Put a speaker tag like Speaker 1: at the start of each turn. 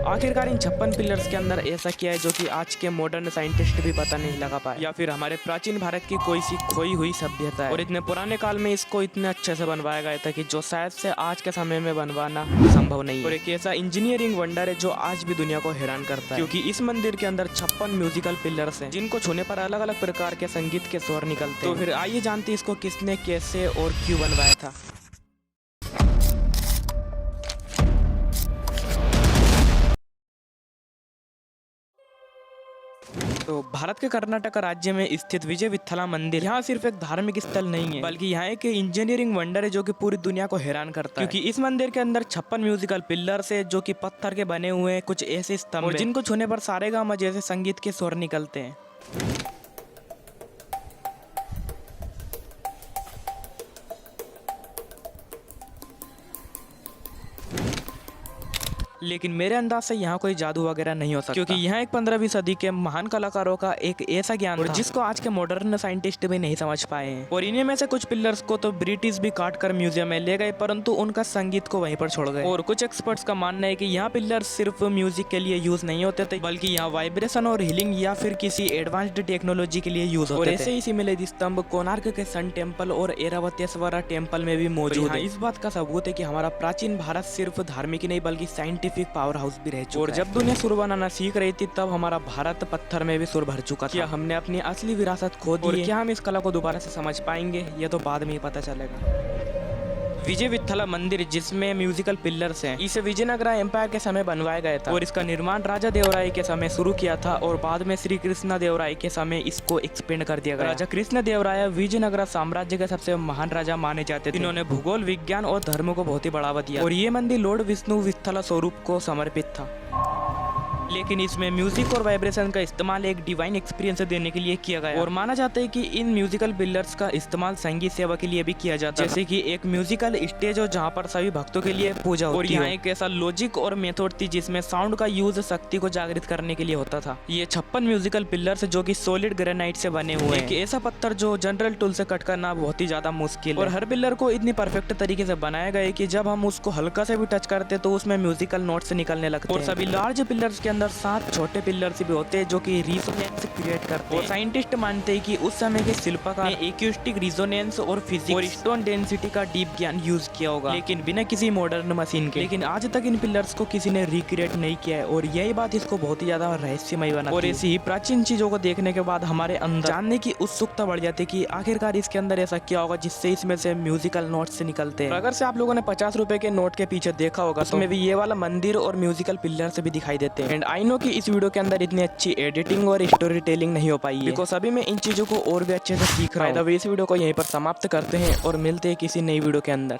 Speaker 1: आखिरकार इन 56 पिलर्स के अंदर ऐसा क्या है जो कि आज के मॉडर्न साइंटिस्ट भी पता नहीं लगा पाए, या फिर हमारे प्राचीन भारत की कोई सी खोई हुई सभ्यता है और इतने पुराने काल में इसको इतने अच्छे से बनवाया गया था कि जो शायद से आज के समय में बनवाना संभव नहीं है। और एक ऐसा इंजीनियरिंग वंडर है जो आज भी दुनिया को हैरान करता है, क्योंकि इस मंदिर के अंदर 56 म्यूजिकल पिलर्स हैं जिनको छूने पर अलग अलग प्रकार के संगीत के स्वर निकलते हैं। तो फिर आइए जानते हैं इसको किसने, कैसे और क्यों बनवाया था। तो भारत के कर्नाटक राज्य में स्थित विजय विठला मंदिर यहाँ सिर्फ एक धार्मिक स्थल नहीं है, बल्कि यहाँ एक इंजीनियरिंग वंडर है जो कि पूरी दुनिया को हैरान करता है। क्योंकि इस मंदिर के अंदर 56 म्यूजिकल पिलर्स है जो कि पत्थर के बने हुए हैं, कुछ ऐसे स्तंभ और जिनको छूने पर सारेगामा जैसे संगीत के स्वर निकलते हैं। लेकिन मेरे अंदाज से यहाँ कोई जादू वगैरह नहीं हो सकता, क्योंकि यहाँ एक 15वीं सदी के महान कलाकारों का एक ऐसा ज्ञान था जिसको आज के मॉडर्न साइंटिस्ट भी नहीं समझ पाए हैं। और इन्हीं में से कुछ पिलर्स को तो ब्रिटिश भी काट कर म्यूजियम में ले गए, परंतु उनका संगीत को वहीं पर छोड़ गए। और कुछ एक्सपर्ट्स का मानना है कि यहाँ पिलर्स सिर्फ म्यूजिक के लिए यूज नहीं होते थे, बल्कि यहाँ वाइब्रेशन और हीलिंग या फिर किसी एडवांस्ड टेक्नोलॉजी के लिए यूज होते थे। और ऐसे ही सिमिलर स्तंभ कोणार्क के सन टेम्पल और ऐरावतेश्वरा टेम्पल में भी मौजूद है। इस बात का सबूत है कि हमारा प्राचीन भारत सिर्फ धार्मिक ही नहीं बल्कि साइंटिफिक पावर हाउस भी रह चुका है। और जब दुनिया सुर बनाना सीख रही थी तब हमारा भारत पत्थर में भी सुर भर चुका था। क्या हमने अपनी असली विरासत खो दी है? क्या हम इस कला को दोबारा से समझ पाएंगे, ये तो बाद में ही पता चलेगा। विजय विठला मंदिर जिसमें म्यूजिकल पिलर्स हैं, इसे विजयनगरा एम्पायर के समय बनवाया गया था और इसका निर्माण राजा देवराय के समय शुरू किया था और बाद में श्री कृष्ण देवराय के समय इसको एक्सपेंड कर दिया गया। राजा कृष्ण देवराय विजयनगरा साम्राज्य के सबसे महान राजा माने जाते थे। इन्होंने भूगोल, विज्ञान और धर्म को बहुत ही बढ़ावा दिया और ये मंदिर लॉर्ड विष्णु विठला स्वरूप को समर्पित था। लेकिन इसमें म्यूजिक और वाइब्रेशन का इस्तेमाल एक डिवाइन एक्सपीरियंस देने के लिए किया गया और माना जाता है कि इन म्यूजिकल पिलर्स का इस्तेमाल संगीत सेवा के लिए भी किया जाता है, जैसे कि एक म्यूजिकल स्टेज हो जहां पर सभी भक्तों के लिए पूजा होती है। और यहाँ एक ऐसा लॉजिक और मेथड थी जिसमें साउंड का यूज शक्ति को जागृत करने के लिए होता था। ये 56 म्यूजिकल पिलर्स जो कि सॉलिड ग्रेनाइट से बने हुए हैं, ऐसा पत्थर जो जनरल टूल से कट करना बहुत ही ज्यादा मुश्किल है। और हर पिलर को इतनी परफेक्ट तरीके से बनाया गया है कि जब हम उसको हल्का से भी टच करते तो उसमें म्यूजिकल नोट्स निकलने लगते हैं। और सभी लार्ज पिलर्स के अंदर 7 छोटे पिलर्स भी होते हैं जो कि रिजोनेंस क्रिएट करते हैं। और साइंटिस्ट मानते हैं कि उस समय के शिल्पकार ने एक्यूस्टिक रिजोनेंस और फिजिक्स और स्टोन डेंसिटी का डीप ज्ञान यूज किया होगा, लेकिन बिना किसी मॉडर्न मशीन के। लेकिन आज तक इन पिलर्स को किसी ने रिक्रिएट नहीं किया है और यही बात इसको बहुत ही ज्यादा रहस्यमय बनाती है। और ऐसी ही प्राचीन चीजों को देखने के बाद हमारे अंदर जानने की उत्सुकता बढ़ जाती है कि आखिरकार इसके अंदर ऐसा क्या होगा जिससे इसमें से म्यूजिकल नोट्स निकलते हैं। अगर से आप लोगों ने 50 रुपए के नोट के पीछे देखा होगा तो उसमें भी ये वाला मंदिर और म्यूजिकल पिलर्स भी दिखाई देते हैं। एंड आई नो कि इस वीडियो के अंदर इतनी अच्छी एडिटिंग और स्टोरी टेलिंग नहीं हो पाई है, बिकॉज अभी मैं इन चीजों को और भी अच्छे से सीख रहा हूँ। इस वीडियो को यहीं पर समाप्त करते हैं और मिलते हैं किसी नई वीडियो के अंदर।